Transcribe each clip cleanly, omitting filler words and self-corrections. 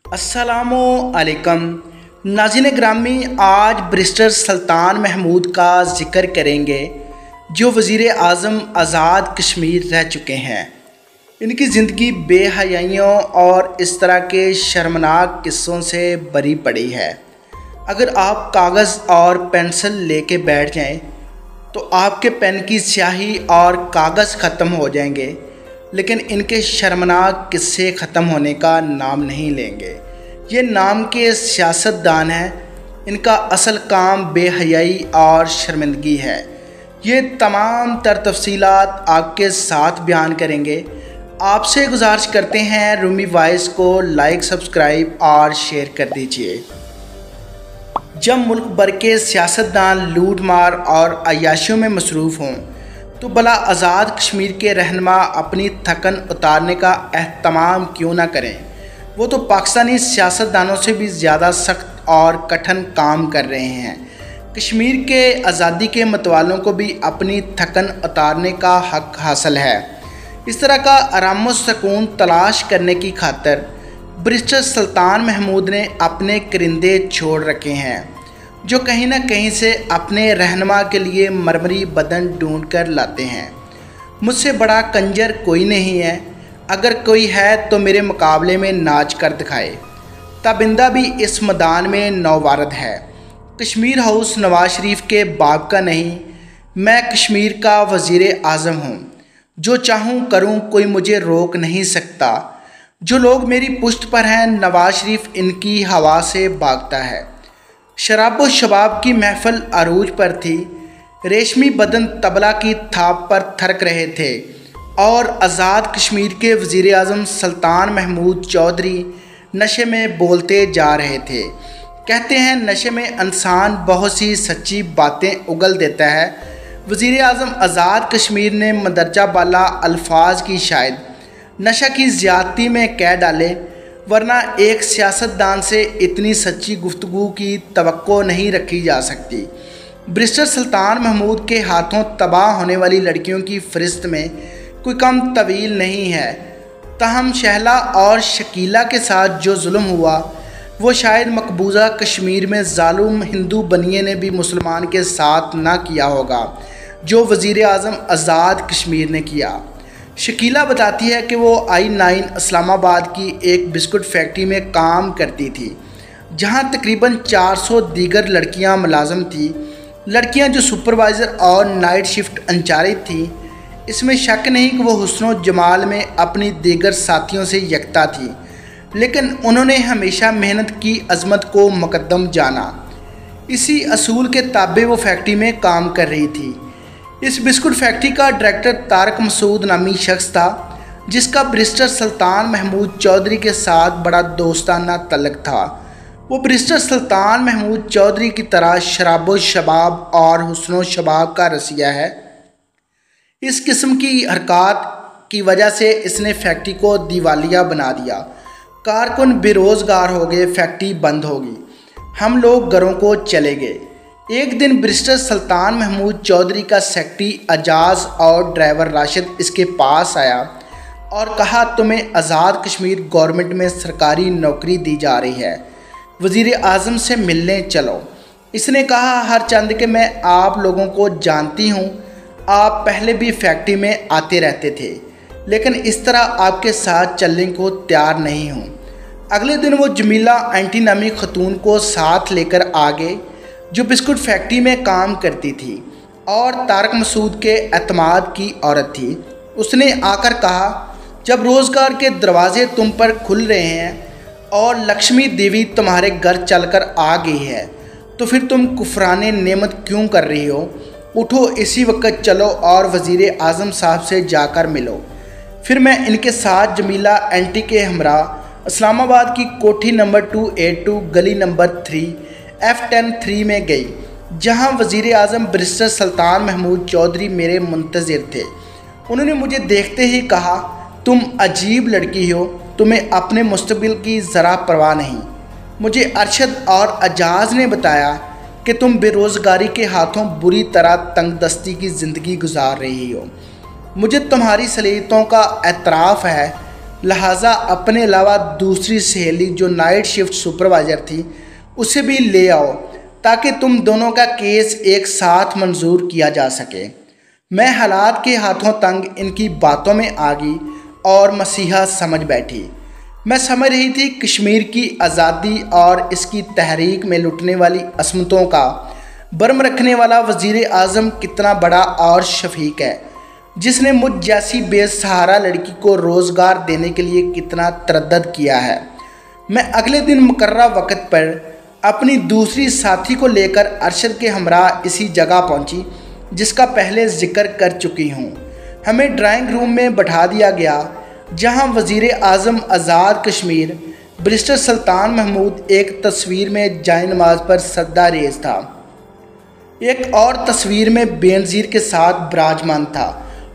अस्सलामु अलैकुम नाज़रीन ग्रामी, आज बैरिस्टर सुल्तान महमूद का ज़िक्र करेंगे जो वज़ीर आज़म आज़ाद कश्मीर रह चुके हैं। इनकी ज़िंदगी बेहयाइयों और इस तरह के शर्मनाक किस्सों से भरी पड़ी है। अगर आप कागज़ और पेंसिल लेके बैठ जाएं तो आपके पेन की स्याही और कागज़ ख़त्म हो जाएंगे, लेकिन इनके शर्मनाक किस्से ख़त्म होने का नाम नहीं लेंगे। ये नाम के सियासतदान हैं, इनका असल काम बेहयाई और शर्मिंदगी है। ये तमाम तर तफसीलात आपके साथ बयान करेंगे। आपसे गुजारिश करते हैं रूमी वॉइस को लाइक, सब्सक्राइब और शेयर कर दीजिए। जब मुल्क भर के सियासतदान लूट मार और अय्याशियों में मसरूफ़ हों तो भला आज़ाद कश्मीर के रहनुमा अपनी थकन उतारने का एहतमाम क्यों ना करें। वो तो पाकिस्तानी सियासतदानों से भी ज़्यादा सख्त और कठिन काम कर रहे हैं। कश्मीर के आज़ादी के मतवालों को भी अपनी थकन उतारने का हक हासिल है। इस तरह का आराम व सुकून तलाश करने की खातिर बैरिस्टर सुल्तान महमूद ने अपने करिंदे छोड़ रखे हैं, जो कहीं ना कहीं से अपने रहनुमा के लिए मरमरी बदन ढूंढ कर लाते हैं। मुझसे बड़ा कंजर कोई नहीं है, अगर कोई है तो मेरे मुकाबले में नाच कर दिखाए। ताबिंदा भी इस मैदान में नौवारद है। कश्मीर हाउस नवाज शरीफ के बाप का नहीं, मैं कश्मीर का वज़ीर आज़म हूँ। जो चाहूँ करूँ, कोई मुझे रोक नहीं सकता। जो लोग मेरी पुश्त पर हैं, नवाज शरीफ इनकी हवा से भागता है। शराब व शबाब की महफिल अरूज पर थी, रेशमी बदन तबला की थाप पर थरक रहे थे और आज़ाद कश्मीर के वज़ीर आज़म सुल्तान महमूद चौधरी नशे में बोलते जा रहे थे। कहते हैं नशे में इंसान बहुत सी सच्ची बातें उगल देता है। वज़ीर आज़म आज़ाद कश्मीर ने मंदरजा बाला अल्फाज की शायद नशा की ज़्यादती में कह डाले, वरना एक सियासतदान से इतनी सच्ची गुफ्तगू की तवक्को नहीं रखी जा सकती। बैरिस्टर सुल्तान महमूद के हाथों तबाह होने वाली लड़कियों की फ़हरिस्त में कोई कम तवील नहीं है। ताहम शहला और शकीला के साथ जो जुल्म हुआ वो शायद मकबूजा कश्मीर में जालिम हिंदू बनिए ने भी मुसलमान के साथ ना किया होगा जो वज़ीर आज़म आज़ाद कश्मीर ने किया। शकीला बताती है कि वो I9 इस्लामाबाद की एक बिस्कुट फैक्ट्री में काम करती थी, जहां तकरीबन 400 दीगर लड़कियां मुलाजम थी। लड़कियां जो सुपरवाइज़र और नाइट शिफ्ट इंचार्ज थी, इसमें शक नहीं कि वो हुस्न जमाल में अपनी दीगर साथियों से यकता थी, लेकिन उन्होंने हमेशा मेहनत की अज़मत को मुकद्दम जाना। इसी असूल के ताबे वो फैक्ट्री में काम कर रही थी। इस बिस्कुट फैक्ट्री का डायरेक्टर तारक मसूद नामी शख्स था, जिसका बैरिस्टर सुल्तान महमूद चौधरी के साथ बड़ा दोस्ताना तल्लुक़ था। वो बैरिस्टर सुल्तान महमूद चौधरी की तरह शराब व शबाब और हुस्न शबाब का रसिया है। इस किस्म की हरकत की वजह से इसने फैक्ट्री को दिवालिया बना दिया। कारकुन बेरोज़गार हो गए, फैक्ट्री बंद होगी, हम लोग घरों को चले गए। एक दिन बैरिस्टर सुल्तान महमूद चौधरी का सेक्रेटरी एजाज और ड्राइवर राशिद इसके पास आया और कहा, तुम्हें आज़ाद कश्मीर गवर्नमेंट में सरकारी नौकरी दी जा रही है, वज़ीर आज़म से मिलने चलो। इसने कहा, हर चंद के मैं आप लोगों को जानती हूँ, आप पहले भी फैक्ट्री में आते रहते थे, लेकिन इस तरह आपके साथ चलने को तैयार नहीं हूँ। अगले दिन वो जमीला एंटी नामी खतून को साथ लेकर आ गए, जो बिस्कुट फैक्ट्री में काम करती थी और तारक मसूद के एतमाद की औरत थी। उसने आकर कहा, जब रोज़गार के दरवाजे तुम पर खुल रहे हैं और लक्ष्मी देवी तुम्हारे घर चलकर आ गई है, तो फिर तुम कुफराने नेमत क्यों कर रही हो। उठो, इसी वक्त चलो और वज़ीर आज़म साहब से जाकर मिलो। फिर मैं इनके साथ जमीला एंटी के हमरा इस्लामाबाद की कोठी नंबर 282 गली नंबर 3 F10-3 में गई, जहां वज़ीर आज़म बैरिस्टर सुल्तान महमूद चौधरी मेरे मुंतज़िर थे। उन्होंने मुझे देखते ही कहा, तुम अजीब लड़की हो, तुम्हें अपने मुस्तकबिल की ज़रा परवाह नहीं। मुझे अरशद और एजाज ने बताया कि तुम बेरोज़गारी के हाथों बुरी तरह तंगदस्ती की ज़िंदगी गुजार रही हो। मुझे तुम्हारी सलीतों का एतराफ़ है, लिहाजा अपने अलावा दूसरी सहेली जो नाइट शिफ्ट सुपरवाइज़र थी उसे भी ले आओ ताकि तुम दोनों का केस एक साथ मंजूर किया जा सके। मैं हालात के हाथों तंग इनकी बातों में आ गई और मसीहा समझ बैठी। मैं समझ रही थी कश्मीर की आज़ादी और इसकी तहरीक में लुटने वाली असमतों का बरम रखने वाला वज़ीर आज़म कितना बड़ा और शफीक है, जिसने मुझ जैसी बेसहारा लड़की को रोज़गार देने के लिए कितना तरद्दद किया है। मैं अगले दिन मुकर्रर वक्त पर अपनी दूसरी साथी को लेकर अरशद के हमरा इसी जगह पहुंची जिसका पहले जिक्र कर चुकी हूं। हमें ड्राइंग रूम में बैठा दिया गया जहां वज़ीर आज़म आज़ाद कश्मीर बैरिस्टर सुल्तान महमूद एक तस्वीर में जाए नमाज पर सजदा रेज़ था, एक और तस्वीर में बेनज़ीर के साथ विराजमान था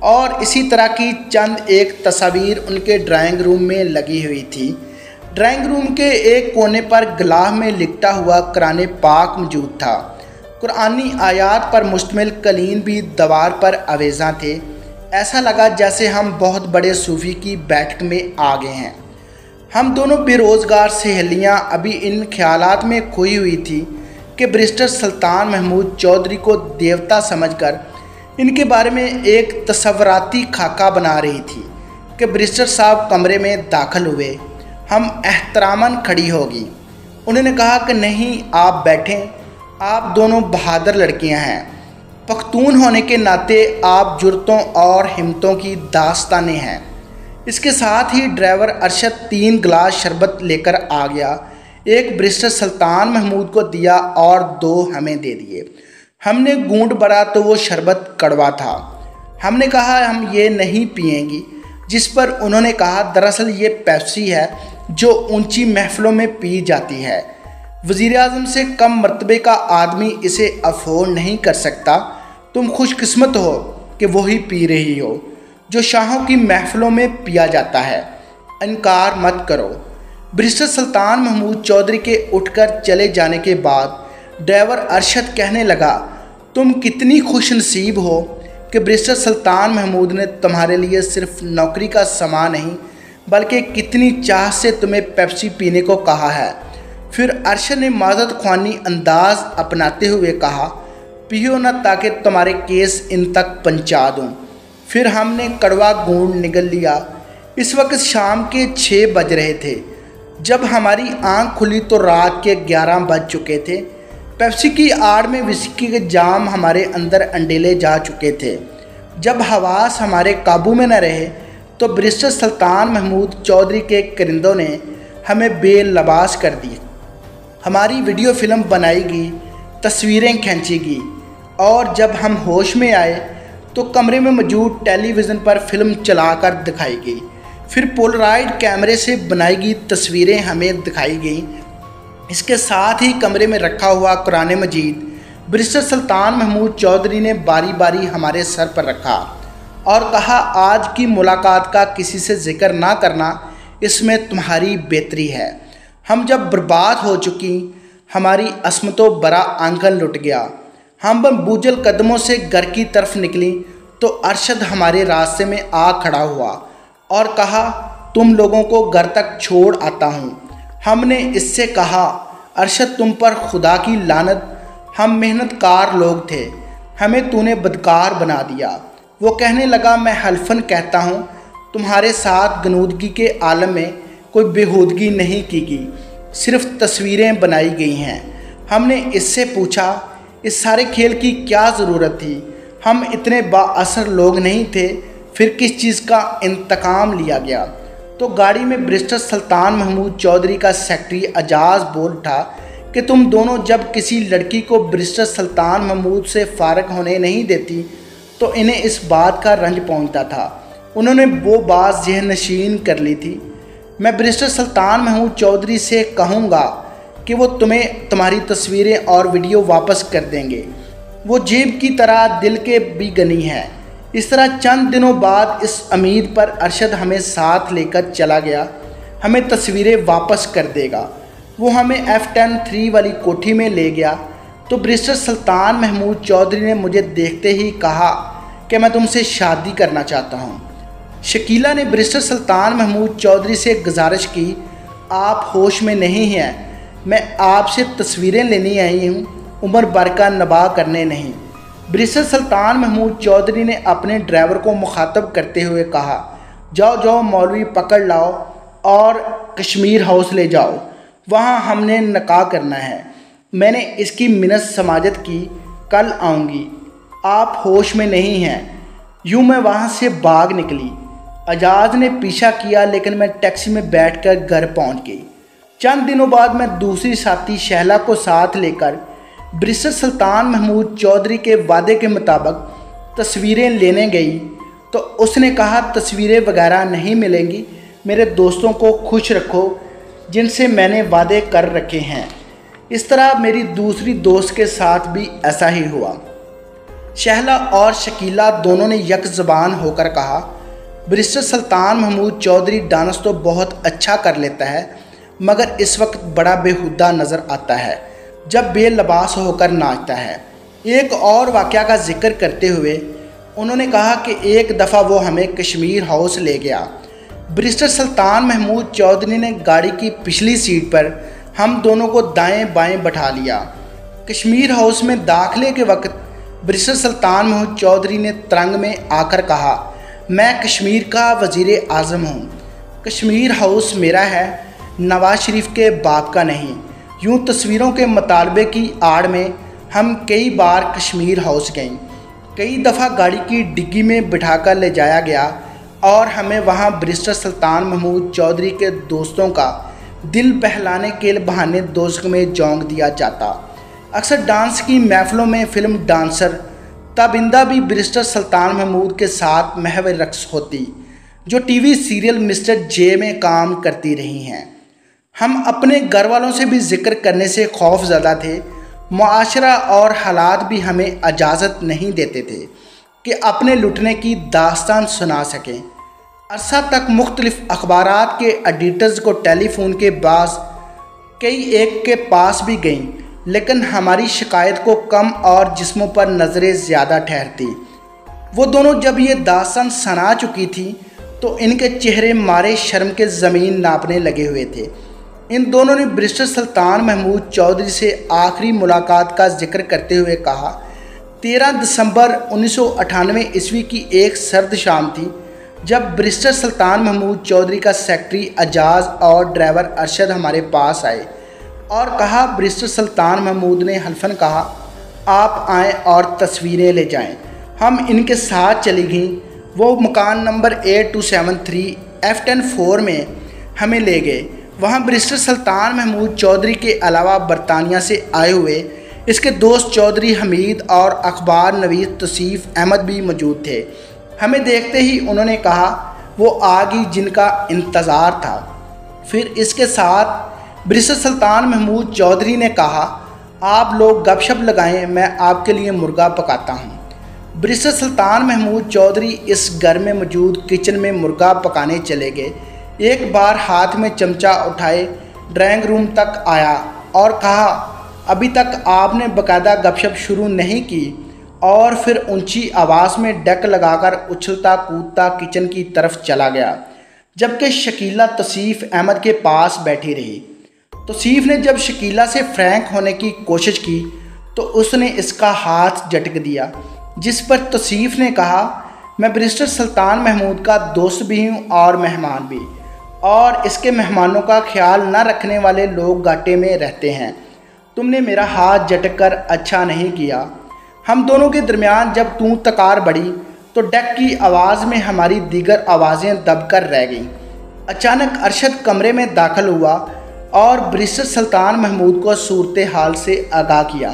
और इसी तरह की चंद एक तस्वीर उनके ड्राइंग रूम में लगी हुई थी। ड्राइंग रूम के एक कोने पर गिलाफ में लिपटा हुआ कुरान पाक मौजूद था। कुरानी आयात पर मुश्तमिल कलीन भी दीवार पर आवेज़ा थे। ऐसा लगा जैसे हम बहुत बड़े सूफ़ी की बैठक में आ गए हैं। हम दोनों बेरोज़गार सहेलियां अभी इन ख्यालात में खोई हुई थी कि बैरिस्टर सुल्तान महमूद चौधरी को देवता समझकर इनके बारे में एक तसव्वुराती खाका बना रही थी कि बैरिस्टर साहब कमरे में दाखिल हुए। हम एहतरामन खड़ी होगी। उन्होंने कहा कि नहीं, आप बैठें, आप दोनों बहादुर लड़कियां हैं। पख्तून होने के नाते आप जुर्तों और हिम्मतों की दास्तानें हैं। इसके साथ ही ड्राइवर अरशद 3 गिलास शरबत लेकर आ गया। एक बैरिस्टर सुल्तान महमूद को दिया और 2 हमें दे दिए। हमने गूंद बढ़ा तो वो शरबत कड़वा था। हमने कहा हम ये नहीं पिएंगी, जिस पर उन्होंने कहा दरअसल ये पेप्सी है जो ऊंची महफिलों में पी जाती है। वज़ीर आज़म से कम मर्तबे का आदमी इसे अफोर्ड नहीं कर सकता। तुम खुशकिस्मत हो कि वही पी रही हो जो शाहों की महफिलों में पिया जाता है। इनकार मत करो। बैरिस्टर सुल्तान महमूद चौधरी के उठकर चले जाने के बाद ड्राइवर अरशद कहने लगा, तुम कितनी खुशनसीब हो कि बैरिस्टर सुल्तान महमूद ने तुम्हारे लिए सिर्फ नौकरी का सामान नहीं बल्कि कितनी चाह से तुम्हें पेप्सी पीने को कहा है। फिर अरशद ने माज़रत ख्वानी अंदाज अपनाते हुए कहा, पियो न ताकि तुम्हारे केस इन तक पहुंचा दूं। फिर हमने कड़वा गूंद निगल लिया। इस वक्त शाम के 6 बज रहे थे। जब हमारी आंख खुली तो रात के 11 बज चुके थे। पेप्सी की आड़ में विस्की के जाम हमारे अंदर अंडेले जा चुके थे। जब हवास हमारे काबू में न रहे तो बैरिस्टर सुल्तान महमूद चौधरी के करिंदों ने हमें बेलबास कर दी। हमारी वीडियो फिल्म बनाई गई, तस्वीरें खींची गई और जब हम होश में आए तो कमरे में मौजूद टेलीविज़न पर फिल्म चलाकर दिखाई गई। फिर पोलराइड कैमरे से बनाई गई तस्वीरें हमें दिखाई गई। इसके साथ ही कमरे में रखा हुआ कुरान मजीद बैरिस्टर सुल्तान महमूद चौधरी ने बारी बारी हमारे सर पर रखा और कहा, आज की मुलाकात का किसी से जिक्र ना करना, इसमें तुम्हारी बेहतरी है। हम जब बर्बाद हो चुकी, हमारी असमतों बड़ा आंगन लुट गया। हम बूझल कदमों से घर की तरफ निकली तो अरशद हमारे रास्ते में आ खड़ा हुआ और कहा, तुम लोगों को घर तक छोड़ आता हूँ। हमने इससे कहा, अरशद तुम पर खुदा की लानत, हम मेहनतकार लोग थे, हमें तूने बदकार बना दिया। वो कहने लगा, मैं हल्फन कहता हूँ तुम्हारे साथ गनूदगी के आलम में कोई बेहूदगी नहीं की गई, सिर्फ तस्वीरें बनाई गई हैं। हमने इससे पूछा, इस सारे खेल की क्या ज़रूरत थी? हम इतने बाअसर लोग नहीं थे, फिर किस चीज़ का इंतकाम लिया गया? तो गाड़ी में बैरिस्टर सुल्तान महमूद चौधरी का सेक्रेटरी एजाज बोल उठा कि तुम दोनों जब किसी लड़की को बैरिस्टर सुल्तान महमूद से फ़ारग होने नहीं देती तो इन्हें इस बात का रंज पहुंचता था। उन्होंने वो बात ज़हन नशीन कर ली थी। मैं बैरिस्टर सुल्तान महमूद चौधरी से कहूँगा कि वो तुम्हें तुम्हारी तस्वीरें और वीडियो वापस कर देंगे। वो जेब की तरह दिल के भी गनी है। इस तरह चंद दिनों बाद इस उम्मीद पर अरशद हमें साथ लेकर चला गया, हमें तस्वीरें वापस कर देगा। वो हमें F10-3 वाली कोठी में ले गया तो बैरिस्टर सुल्तान महमूद चौधरी ने मुझे देखते ही कहा कि मैं तुमसे शादी करना चाहता हूँ। शकीला ने बैरिस्टर सुल्तान महमूद चौधरी से गुजारिश की, आप होश में नहीं हैं, मैं आपसे तस्वीरें लेने आई हूँ, उम्र भर का नबा करने नहीं। बैरिस्टर सुल्तान महमूद चौधरी ने अपने ड्राइवर को मुखातब करते हुए कहा, जाओ जाओ मौलवी पकड़ लाओ और कश्मीर हाउस ले जाओ, वहाँ हमने निकाह करना है। मैंने इसकी मिन्नत समाजत की, कल आऊँगी, आप होश में नहीं हैं। यूँ मैं वहाँ से भाग निकली। आज़ाद ने पीछा किया लेकिन मैं टैक्सी में बैठकर घर पहुँच गई। चंद दिनों बाद मैं दूसरी साथी शहला को साथ लेकर बैरिस्टर सुल्तान महमूद चौधरी के वादे के मुताबिक तस्वीरें लेने गई तो उसने कहा, तस्वीरें वगैरह नहीं मिलेंगी, मेरे दोस्तों को खुश रखो जिनसे मैंने वादे कर रखे हैं। इस तरह मेरी दूसरी दोस्त के साथ भी ऐसा ही हुआ। शहला और शकीला दोनों ने यक ज़बान होकर कहा, बैरिस्टर सुल्तान महमूद चौधरी डांस तो बहुत अच्छा कर लेता है मगर इस वक्त बड़ा बेहुदा नज़र आता है जब बेलबास होकर नाचता है। एक और वाक़या का जिक्र करते हुए उन्होंने कहा कि एक दफ़ा वो हमें कश्मीर हाउस ले गया। बैरिस्टर सुल्तान महमूद चौधरी ने गाड़ी की पिछली सीट पर हम दोनों को दाएं बाएं बैठा लिया। कश्मीर हाउस में दाखिले के वक्त बैरिस्टर सुल्तान महमूद चौधरी ने तरंग में आकर कहा, मैं कश्मीर का वज़ीर आज़म हूँ, कश्मीर हाउस मेरा है, नवाज शरीफ के बाप का नहीं। यूँ तस्वीरों के मुतालबे की आड़ में हम कई बार कश्मीर हाउस गए, कई दफ़ा गाड़ी की डिग्गी में बिठाकर ले जाया गया और हमें वहाँ बैरिस्टर सुल्तान महमूद चौधरी के दोस्तों का दिल बहलाने के बहाने दोस्त में जोंक दिया जाता। अक्सर डांस की महफिलों में फिल्म डांसर ताबिंदा भी बैरिस्टर सुल्तान महमूद के साथ महव रक्स होती, जो टीवी सीरियल मिस्टर जे में काम करती रही हैं। हम अपने घर वालों से भी जिक्र करने से खौफज़दा थे। मुआशरा और हालात भी हमें इजाज़त नहीं देते थे कि अपने लुटने की दास्तान सुना सकें। अरसा तक मुख्तलिफ अखबारात के एडिटर्स को टेलीफोन के बाज़ कई एक के पास भी गईं, लेकिन हमारी शिकायत को कम और जिस्मों पर नज़रें ज़्यादा ठहरती। वो दोनों जब ये दास्तान सुना चुकी थी तो इनके चेहरे मारे शर्म के ज़मीन नापने लगे हुए थे। इन दोनों ने बैरिस्टर सुल्तान महमूद चौधरी से आखिरी मुलाकात का जिक्र करते हुए कहा, 13 दिसंबर 1998 ईस्वी की एक सर्द शाम थी जब बैरिस्टर सुल्तान महमूद चौधरी का सेक्रेटरी एजाज और ड्राइवर अरशद हमारे पास आए और कहा, बैरिस्टर सुल्तान महमूद ने हल्फन कहा, आप आएँ और तस्वीरें ले जाएं। हम इनके साथ चली गईं। वो मकान नंबर A273 F10-4 में हमें ले गए। वहाँ बैरिस्टर सुल्तान महमूद चौधरी के अलावा बरतानिया से आए हुए इसके दोस्त चौधरी हमीद और अखबार नवीस तौसीफ़ अहमद भी मौजूद थे। हमें देखते ही उन्होंने कहा, वो आ गई जिनका इंतज़ार था। फिर इसके साथ बैरिस्टर सुल्तान महमूद चौधरी ने कहा, आप लोग गपशप लगाएं, मैं आपके लिए मुर्गा पकाता हूं। बैरिस्टर सुल्तान महमूद चौधरी इस घर में मौजूद किचन में मुर्गा पकाने चले गए। एक बार हाथ में चमचा उठाए ड्राइंग रूम तक आया और कहा, अभी तक आपने बाकायदा गपशप शुरू नहीं की, और फिर ऊंची आवाज़ में डक लगाकर उछलता कूदता किचन की तरफ चला गया, जबकि शकीला तौसीफ़ अहमद के पास बैठी रही। तौसीफ़ ने जब शकीला से फ्रैंक होने की कोशिश की तो उसने इसका हाथ झटक दिया, जिस पर तौसीफ़ ने कहा, मैं बैरिस्टर सुल्तान महमूद का दोस्त भी हूँ और मेहमान भी, और इसके मेहमानों का ख्याल न रखने वाले लोग घाटे में रहते हैं। तुमने मेरा हाथ झटक कर अच्छा नहीं किया। हम दोनों के दरमियान जब तू तकार बढ़ी तो डक की आवाज़ में हमारी दीगर आवाज़ें दबकर रह गईं। अचानक अरशद कमरे में दाखिल हुआ और बैरिस्टर सुल्तान महमूद को सूरत हाल से आगाह किया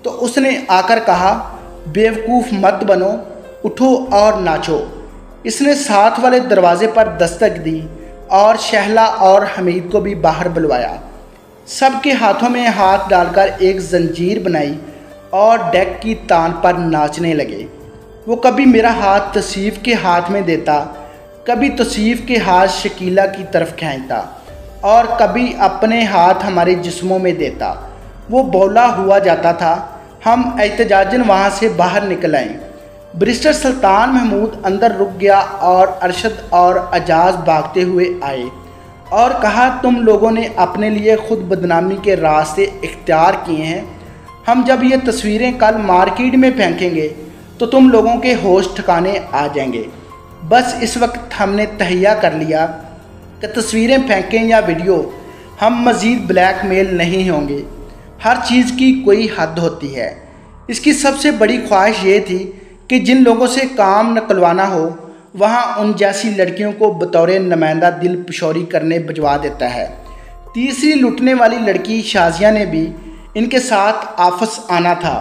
तो उसने आकर कहा, बेवकूफ़ मत बनो, उठो और नाचो। इसने साथ वाले दरवाजे पर दस्तक दी और शहला और हमीद को भी बाहर बुलवाया। सबके हाथों में हाथ डालकर एक जंजीर बनाई और डेक की तान पर नाचने लगे। वो कभी मेरा हाथ तौसीफ़ के हाथ में देता, कभी तौसीफ़ के हाथ शकीला की तरफ खींचता और कभी अपने हाथ हमारे जिस्मों में देता। वो बौला हुआ जाता था। हम एहतजाजन वहाँ से बाहर निकल आए। बैरिस्टर सुल्तान महमूद अंदर रुक गया और अरशद और अजाज भागते हुए आए और कहा, तुम लोगों ने अपने लिए खुद बदनामी के रास्ते इख्तियार किए हैं। हम जब ये तस्वीरें कल मार्केट में फेंकेंगे तो तुम लोगों के होश ठिकाने आ जाएंगे। बस इस वक्त हमने तहैया कर लिया कि तस्वीरें फेंकें या वीडियो, हम मज़ीद ब्लैकमेल नहीं होंगे। हर चीज़ की कोई हद होती है। इसकी सबसे बड़ी ख्वाहिश ये थी कि जिन लोगों से काम निकलवाना हो वहाँ उन जैसी लड़कियों को बतौर नुमाइंदा दिल पशौरी करने भिजवा देता है। तीसरी लुटने वाली लड़की शाजिया ने भी इनके साथ आपस आना था,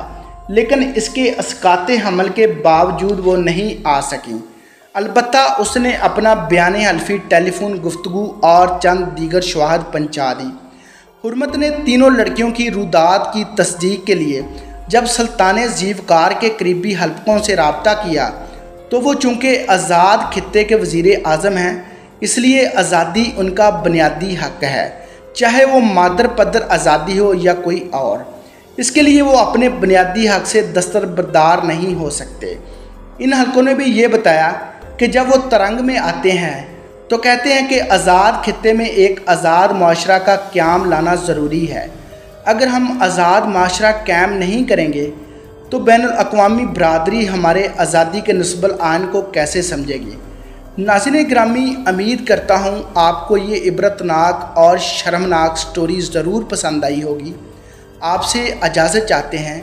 लेकिन इसके अस्काते हमल के बावजूद वो नहीं आ सकी। अलबत्ता उसने अपना बयान हल्फी, टेलीफोन गुफ्तगू और चंद दीगर शवाहद पहुँचा दी। हुर्मत ने तीनों लड़कियों की रुदात की तस्दीक के लिए जब सुल्तान ज़ीवकार के करीबी हल्कों से रब्ता किया तो वो चूँकि आज़ाद खित्ते के वज़ीर आज़म हैं, इसलिए आज़ादी उनका बुनियादी हक़ है, चाहे वो मादर पदर आज़ादी हो या कोई और। इसके लिए वो अपने बुनियादी हक़ से दस्तबरदार नहीं हो सकते। इन हल्कों ने भी ये बताया कि जब वो तरंग में आते हैं तो कहते हैं कि आज़ाद खित्ते में एक आज़ाद माशरा का क़याम लाना ज़रूरी है। अगर हम आज़ाद माशरा कायम नहीं करेंगे तो बैनुल अक़वामी बरादरी हमारे आज़ादी के नस्बल आइन को कैसे समझेगी। नाज़रीन गिरामी, उम्मीद करता हूँ आपको ये इबरतनाक और शर्मनाक स्टोरी ज़रूर पसंद आई होगी। आपसे इजाज़त चाहते हैं।